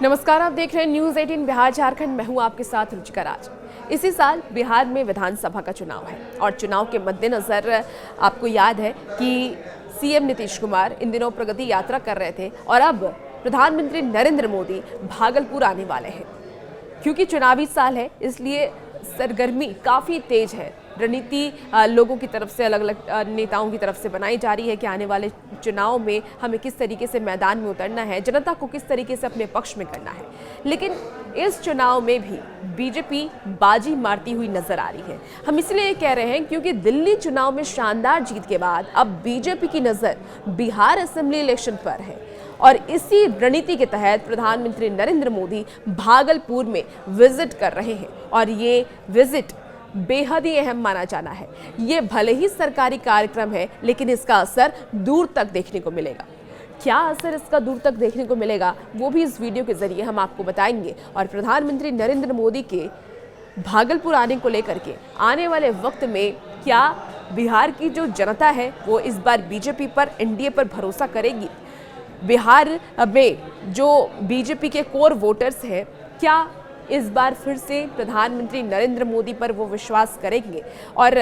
नमस्कार, आप देख रहे हैं न्यूज़ 18 बिहार झारखंड। मैं हूं आपके साथ रुचिका राज। इसी साल बिहार में विधानसभा का चुनाव है और चुनाव के मद्देनजर आपको याद है कि सीएम नीतीश कुमार इन दिनों प्रगति यात्रा कर रहे थे और अब प्रधानमंत्री नरेंद्र मोदी भागलपुर आने वाले हैं। क्योंकि चुनावी साल है इसलिए सरगर्मी काफ़ी तेज है। रणनीति लोगों की तरफ से, अलग अलग नेताओं की तरफ से बनाई जा रही है कि आने वाले चुनाव में हमें किस तरीके से मैदान में उतरना है, जनता को किस तरीके से अपने पक्ष में करना है। लेकिन इस चुनाव में भी बीजेपी बाजी मारती हुई नजर आ रही है। हम इसलिए कह रहे हैं क्योंकि दिल्ली चुनाव में शानदार जीत के बाद अब बीजेपी की नज़र बिहार असेंबली इलेक्शन पर है और इसी रणनीति के तहत प्रधानमंत्री नरेंद्र मोदी भागलपुर में विजिट कर रहे हैं और ये विजिट बेहद ही अहम माना जाना है। ये भले ही सरकारी कार्यक्रम है लेकिन इसका असर दूर तक देखने को मिलेगा। क्या असर इसका दूर तक देखने को मिलेगा वो भी इस वीडियो के जरिए हम आपको बताएंगे। और प्रधानमंत्री नरेंद्र मोदी के भागलपुर आने को लेकर के आने वाले वक्त में क्या बिहार की जो जनता है वो इस बार बीजेपी पर, एनडीए पर भरोसा करेगी? बिहार में जो बीजेपी के कोर वोटर्स हैं क्या इस बार फिर से प्रधानमंत्री नरेंद्र मोदी पर वो विश्वास करेंगे? और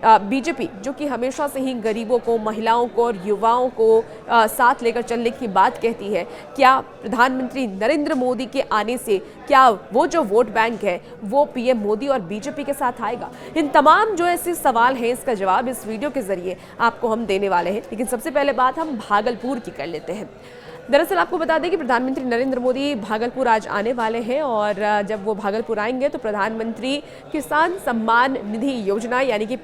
बीजेपी जो कि हमेशा से ही गरीबों को, महिलाओं को और युवाओं को साथ लेकर चलने की बात कहती है, क्या प्रधानमंत्री नरेंद्र मोदी के आने से क्या वो जो वोट बैंक है वो पीएम मोदी और बीजेपी के साथ आएगा? इन तमाम जो ऐसे सवाल हैं इसका जवाब इस वीडियो के जरिए आपको हम देने वाले हैं। लेकिन सबसे पहले बात हम भागलपुर की कर लेते हैं। दरअसल आपको बता दें कि प्रधानमंत्री नरेंद्र मोदी भागलपुर आज आने वाले हैं और जब वो भागलपुर आएंगे तो प्रधानमंत्री किसान सम्मान निधि योजना यानी कि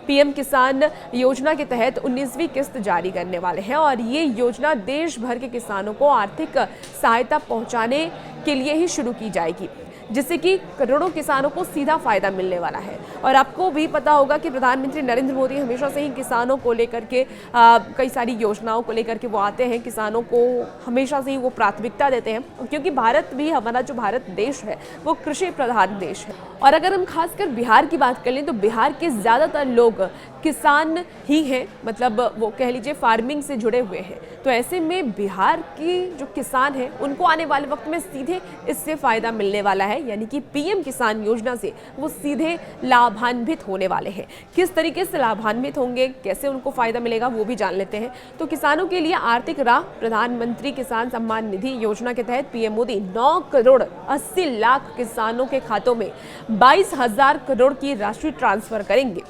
पीएम किसान योजना के तहत 19वीं किस्त जारी करने वाले हैं और ये योजना देश भर के किसानों को आर्थिक सहायता पहुंचाने के लिए ही शुरू की जाएगी, जिससे कि करोड़ों किसानों को सीधा फायदा मिलने वाला है। और आपको भी पता होगा कि प्रधानमंत्री नरेंद्र मोदी हमेशा से ही किसानों को लेकर के कई सारी योजनाओं को लेकर के वो आते हैं, किसानों को हमेशा से ही वो प्राथमिकता देते हैं क्योंकि भारत भी, हमारा जो भारत देश है वो कृषि प्रधान देश है। और अगर हम खासकर बिहार की बात कर लें तो बिहार के ज़्यादातर लोग किसान ही हैं, मतलब वो कह लीजिए फार्मिंग से जुड़े हुए हैं। तो ऐसे में बिहार की जो किसान हैं उनको आने वाले वक्त में सीधे इससे फ़ायदा मिलने वाला है, यानी कि पीएम किसान योजना से वो सीधे लाभान्वित होने वाले हैं। किस तरीके से लाभान्वित होंगे, कैसे उनको फ़ायदा मिलेगा वो भी जान लेते हैं। तो किसानों के लिए आर्थिक राह प्रधानमंत्री किसान सम्मान निधि योजना के तहत पीएम मोदी 9 करोड़ 80 लाख किसानों के खातों में 22,000 करोड़ की राशि ट्रांसफर करेंगे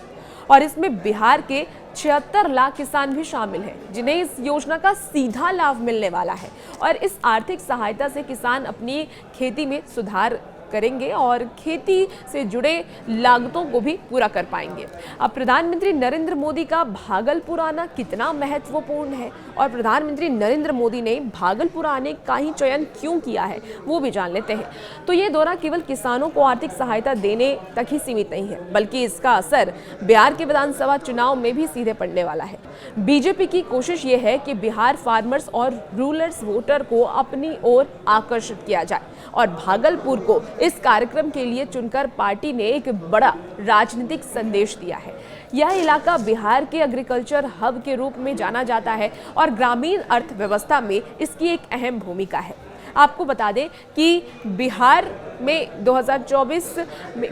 और इसमें बिहार के 76 लाख किसान भी शामिल हैं जिन्हें इस योजना का सीधा लाभ मिलने वाला है। और इस आर्थिक सहायता से किसान अपनी खेती में सुधार करेंगे और खेती से जुड़े लागतों को भी पूरा कर पाएंगे। अब प्रधानमंत्री नरेंद्र मोदी का भागलपुर आना कितना महत्वपूर्ण है और प्रधानमंत्री नरेंद्र मोदी ने भागलपुर आने का ही चयन क्यों किया है वो भी जान लेते हैं। तो ये दौरा केवल किसानों को आर्थिक सहायता देने तक ही सीमित नहीं है बल्कि इसका असर बिहार के विधानसभा चुनाव में भी सीधे पड़ने वाला है। बीजेपी की कोशिश ये है कि बिहार फार्मर्स और रूरल्स वोटर को अपनी ओर आकर्षित किया जाए और भागलपुर को इस कार्यक्रम के लिए चुनकर पार्टी ने एक बड़ा राजनीतिक संदेश दिया है। यह इलाका बिहार के एग्रीकल्चर हब के रूप में जाना जाता है और ग्रामीण अर्थव्यवस्था में इसकी एक अहम भूमिका है। आपको बता दें कि बिहार में 2024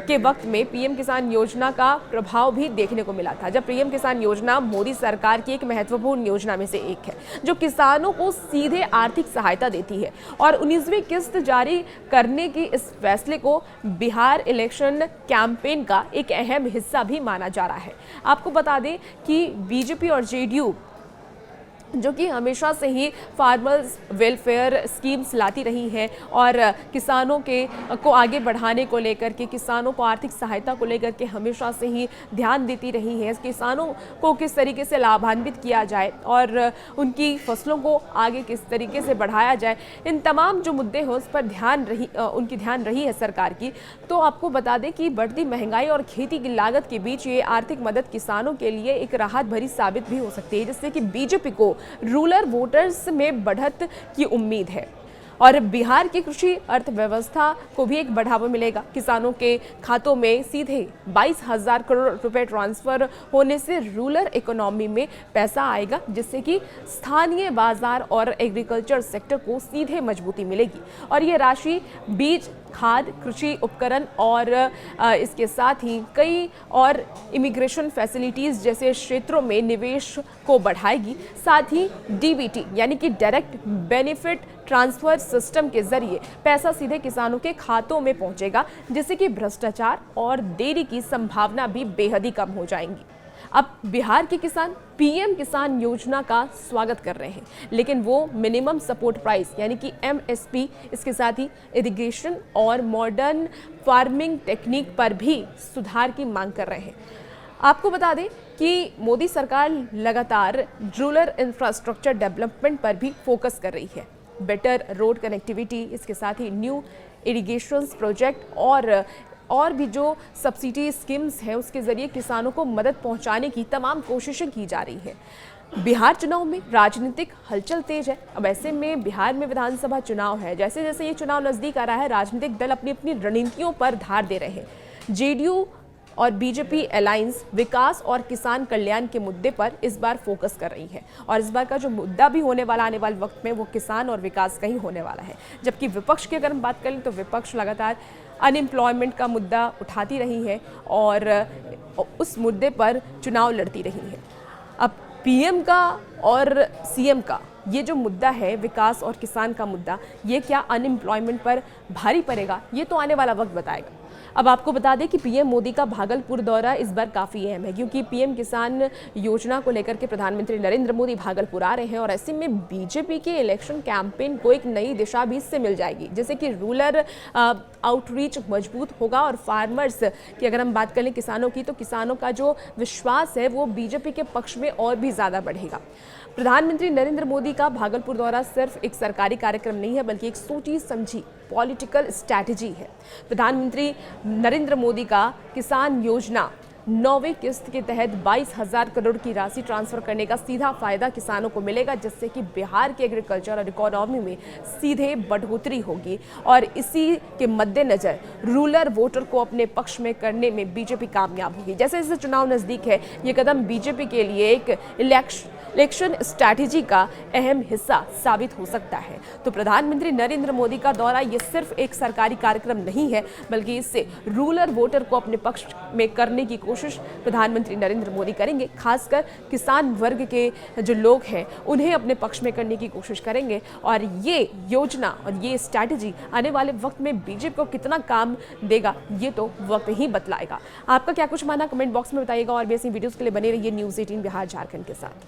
के वक्त में पीएम किसान योजना का प्रभाव भी देखने को मिला था, जब पीएम किसान योजना मोदी सरकार की एक महत्वपूर्ण योजना में से एक है जो किसानों को सीधे आर्थिक सहायता देती है। और 19वीं किस्त जारी करने की इस फैसले को बिहार इलेक्शन कैंपेन का एक अहम हिस्सा भी माना जा रहा है। आपको बता दें कि बीजेपी और जेडीयू जो कि हमेशा से ही फार्मर्स वेलफेयर स्कीम्स लाती रही हैं और किसानों को आगे बढ़ाने को लेकर के, किसानों को आर्थिक सहायता को लेकर के हमेशा से ही ध्यान देती रही हैं। किसानों को किस तरीके से लाभान्वित किया जाए और उनकी फसलों को आगे किस तरीके से बढ़ाया जाए, इन तमाम जो मुद्दे हैं उस पर उनकी ध्यान रही है सरकार की। तो आपको बता दें कि बढ़ती महंगाई और खेती की लागत के बीच ये आर्थिक मदद किसानों के लिए एक राहत भरी साबित भी हो सकती है, जिससे कि बीजेपी को रूरल वोटर्स में बढ़त की उम्मीद है। और बिहार की कृषि अर्थव्यवस्था को भी एक बढ़ावा मिलेगा। किसानों के खातों में सीधे 22,000 करोड़ रुपए ट्रांसफर होने से रूरल इकोनॉमी में पैसा आएगा, जिससे कि स्थानीय बाजार और एग्रीकल्चर सेक्टर को सीधे मजबूती मिलेगी। और ये राशि बीज, खाद, कृषि उपकरण और इसके साथ ही कई और इमिग्रेशन फैसिलिटीज जैसे क्षेत्रों में निवेश को बढ़ाएगी। साथ ही डीबीटी यानी कि डायरेक्ट बेनिफिट ट्रांसफर सिस्टम के जरिए पैसा सीधे किसानों के खातों में पहुंचेगा, जिससे कि भ्रष्टाचार और देरी की संभावना भी बेहद ही कम हो जाएंगी। अब बिहार के किसान पीएम किसान योजना का स्वागत कर रहे हैं, लेकिन वो मिनिमम सपोर्ट प्राइस यानी कि एमएसपी, इसके साथ ही इरिगेशन और मॉडर्न फार्मिंग टेक्निक पर भी सुधार की मांग कर रहे हैं। आपको बता दें कि मोदी सरकार लगातार रूरल इंफ्रास्ट्रक्चर डेवलपमेंट पर भी फोकस कर रही है। बेटर रोड कनेक्टिविटी, इसके साथ ही न्यू इरिगेशन प्रोजेक्ट और भी जो सब्सिडी स्कीम्स हैं उसके जरिए किसानों को मदद पहुंचाने की तमाम कोशिशें की जा रही है। बिहार चुनाव में राजनीतिक हलचल तेज है। अब ऐसे में बिहार में विधानसभा चुनाव है। जैसे जैसे ये चुनाव नजदीक आ रहा है, राजनीतिक दल अपनी अपनी रणनीतियों पर धार दे रहे हैं। जेडीयू और बीजेपी अलायंस विकास और किसान कल्याण के मुद्दे पर इस बार फोकस कर रही है, और इस बार का जो मुद्दा भी होने वाला आने वाले वक्त में वो किसान और विकास का ही होने वाला है। जबकि विपक्ष की अगर हम बात करें तो विपक्ष लगातार अनएम्प्लॉयमेंट का मुद्दा उठाती रही है और उस मुद्दे पर चुनाव लड़ती रही है। अब पीएम का और सीएम का ये जो मुद्दा है, विकास और किसान का मुद्दा, ये क्या अनएम्प्लॉयमेंट पर भारी पड़ेगा, ये तो आने वाला वक्त बताएगा। अब आपको बता दें कि पीएम मोदी का भागलपुर दौरा इस बार काफ़ी अहम है, क्योंकि पीएम किसान योजना को लेकर के प्रधानमंत्री नरेंद्र मोदी भागलपुर आ रहे हैं, और ऐसे में बीजेपी के इलेक्शन कैंपेन को एक नई दिशा भी इससे मिल जाएगी, जैसे कि रूरल आउटरीच मजबूत होगा। और फार्मर्स की अगर हम बात करें किसानों की, तो किसानों का जो विश्वास है वो बीजेपी के पक्ष में और भी ज़्यादा बढ़ेगा। प्रधानमंत्री नरेंद्र मोदी का भागलपुर दौरा सिर्फ एक सरकारी कार्यक्रम नहीं है, बल्कि एक सोची समझी पॉलिटिकल स्ट्रैटेजी है। प्रधानमंत्री नरेंद्र मोदी का किसान योजना 9वीं किस्त के तहत 22,000 करोड़ की राशि ट्रांसफर करने का सीधा फायदा किसानों को मिलेगा, जिससे कि बिहार के एग्रीकल्चर और इकोनॉमी में सीधे बढ़ोतरी होगी। और इसी के मद्देनजर रूरल वोटर को अपने पक्ष में करने में बीजेपी कामयाब होगी। जैसे जैसे चुनाव नजदीक है, ये कदम बीजेपी के लिए एक इलेक्शन स्ट्रैटेजी का अहम हिस्सा साबित हो सकता है। तो प्रधानमंत्री नरेंद्र मोदी का दौरा ये सिर्फ एक सरकारी कार्यक्रम नहीं है, बल्कि इससे रूरल वोटर को अपने पक्ष में करने की कोशिश प्रधानमंत्री नरेंद्र मोदी करेंगे। खासकर किसान वर्ग के जो लोग हैं उन्हें अपने पक्ष में करने की कोशिश करेंगे, और ये योजना और ये स्ट्रैटेजी आने वाले वक्त में बीजेपी को कितना काम देगा ये तो वक्त ही बतलाएगा। आपका क्या कुछ मानना कमेंट बॉक्स में बताइएगा, और भी ऐसी वीडियोस के लिए बने रहिए न्यूज़ 18 बिहार झारखंड के साथ।